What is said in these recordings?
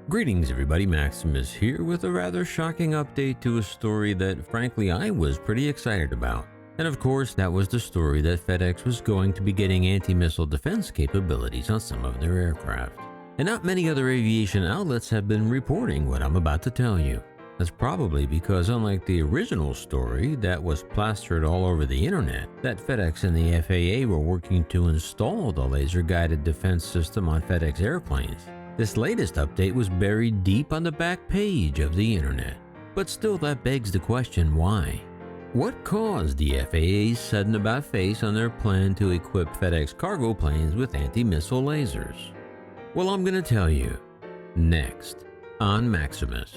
Greetings everybody, Maximus here with a rather shocking update to a story that frankly I was pretty excited about. And of course that was the story that FedEx was going to be getting anti-missile defense capabilities on some of their aircraft. And not many other aviation outlets have been reporting what I'm about to tell you. That's probably because unlike the original story that was plastered all over the internet, that FedEx and the FAA were working to install the laser-guided defense system on FedEx airplanes, this latest update was buried deep on the back page of the internet. But still that begs the question, why? What caused the FAA's sudden about-face on their plan to equip FedEx cargo planes with anti-missile lasers? Well, I'm gonna tell you, next on Maximus.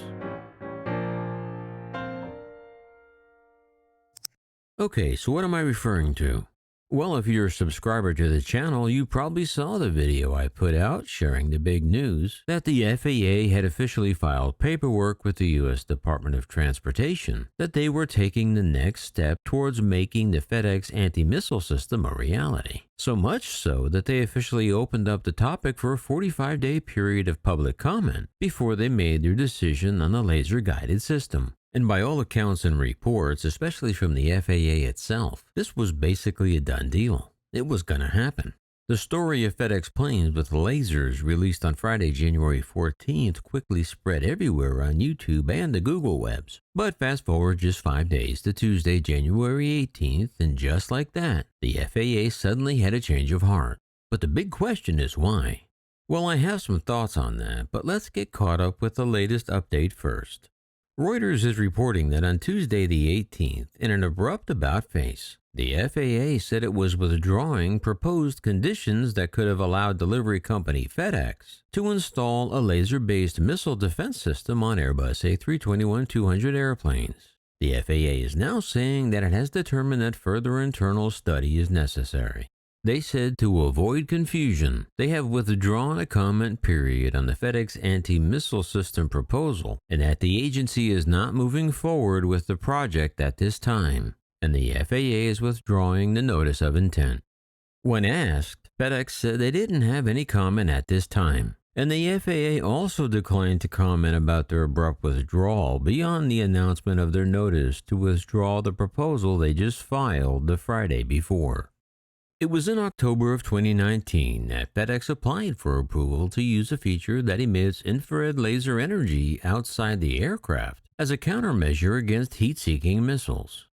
Okay, so what am I referring to? Well, if you're a subscriber to the channel, you probably saw the video I put out sharing the big news that the FAA had officially filed paperwork with the U.S. Department of Transportation that they were taking the next step towards making the FedEx anti-missile system a reality. So much so that they officially opened up the topic for a 45-day period of public comment before they made their decision on the laser-guided system. And by all accounts and reports, especially from the FAA itself, this was basically a done deal. It was gonna happen. The story of FedEx planes with lasers released on Friday, January 14th quickly spread everywhere on YouTube and the Google webs. But fast forward just 5 days to Tuesday, January 18th, and just like that, the FAA suddenly had a change of heart. But the big question is why? Well, I have some thoughts on that, but let's get caught up with the latest update first. Reuters is reporting that on Tuesday the 18th, in an abrupt about-face, the FAA said it was withdrawing proposed conditions that could have allowed delivery company FedEx to install a laser-based missile defense system on Airbus A321-200 airplanes. The FAA is now saying that it has determined that further internal study is necessary. They said to avoid confusion, they have withdrawn a comment period on the FedEx anti-missile system proposal and that the agency is not moving forward with the project at this time, and the FAA is withdrawing the notice of intent. When asked, FedEx said they didn't have any comment at this time, and the FAA also declined to comment about their abrupt withdrawal beyond the announcement of their notice to withdraw the proposal they just filed the Friday before. It was in October of 2019 that FedEx applied for approval to use a feature that emits infrared laser energy outside the aircraft as a countermeasure against heat-seeking missiles.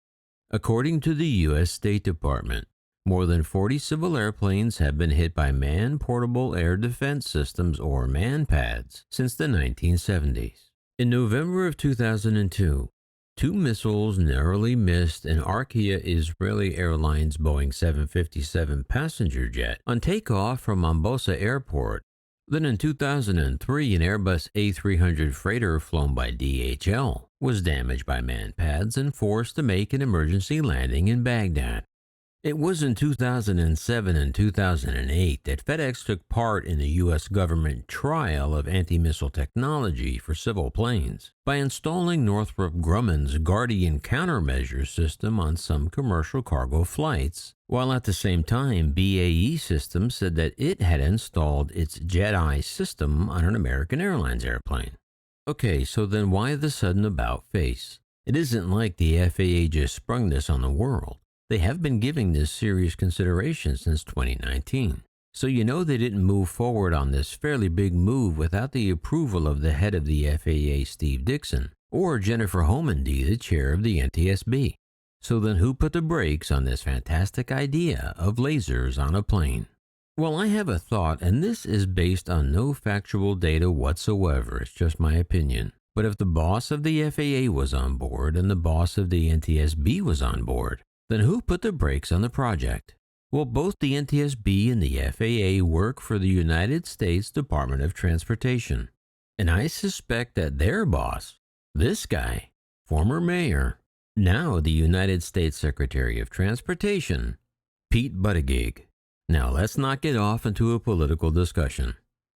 According to the U.S. State Department, more than 40 civil airplanes have been hit by man-portable air defense systems or MANPADS since the 1970s. In November of 2002, 2 missiles narrowly missed an Arkia Israeli Airlines Boeing 757 passenger jet on takeoff from Mombasa Airport. Then in 2003, an Airbus A300 freighter flown by DHL was damaged by MANPADS and forced to make an emergency landing in Baghdad. It was in 2007 and 2008 that FedEx took part in the U.S. government trial of anti-missile technology for civil planes by installing Northrop Grumman's Guardian countermeasure system on some commercial cargo flights, while at the same time BAE Systems said that it had installed its Jet-Eye system on an American Airlines airplane. Okay, so then why the sudden about-face? It isn't like the FAA just sprung this on the world. They have been giving this serious consideration since 2019. So you know they didn't move forward on this fairly big move without the approval of the head of the FAA, Steve Dickson, or Jennifer Homendy, the chair of the NTSB. So then who put the brakes on this fantastic idea of lasers on a plane? Well, I have a thought, and this is based on no factual data whatsoever. It's just my opinion. But if the boss of the FAA was on board and the boss of the NTSB was on board, then who put the brakes on the project? Well, both the NTSB and the FAA work for the United States Department of Transportation. And I suspect that their boss, this guy, former mayor, now the United States Secretary of Transportation, Pete Buttigieg. Now let's not get off into a political discussion.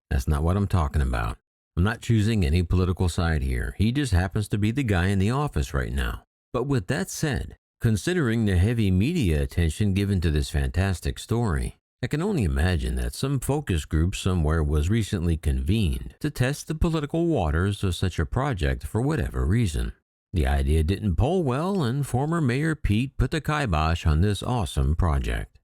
That's not what I'm talking about. I'm not choosing any political side here. He just happens to be the guy in the office right now. But with that said, considering the heavy media attention given to this fantastic story, I can only imagine that some focus group somewhere was recently convened to test the political waters of such a project for whatever reason. The idea didn't poll well, and former Mayor Pete put the kibosh on this awesome project.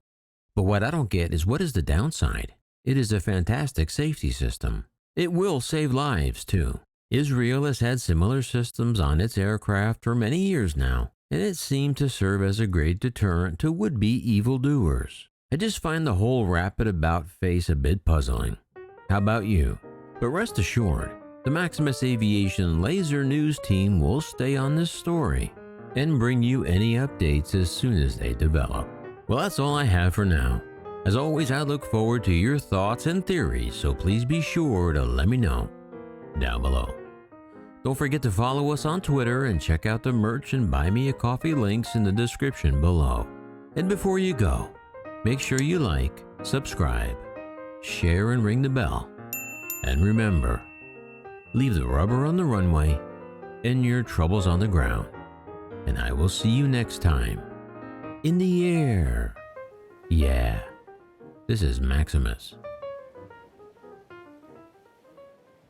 But what I don't get is, what is the downside? It is a fantastic safety system. It will save lives too. Israel has had similar systems on its aircraft for many years now, and it seemed to serve as a great deterrent to would-be evildoers. I just find the whole rapid about face a bit puzzling. How about you? But rest assured, the Maximus Aviation Laser News team will stay on this story and bring you any updates as soon as they develop. Well, that's all I have for now. As always, I look forward to your thoughts and theories, so please be sure to let me know down below. Don't forget to follow us on Twitter and check out the merch and buy me a coffee links in the description below. And before you go, make sure you like, subscribe, share, and ring the bell. And remember, leave the rubber on the runway and your troubles on the ground. And I will see you next time in the air. Yeah, this is Maximus.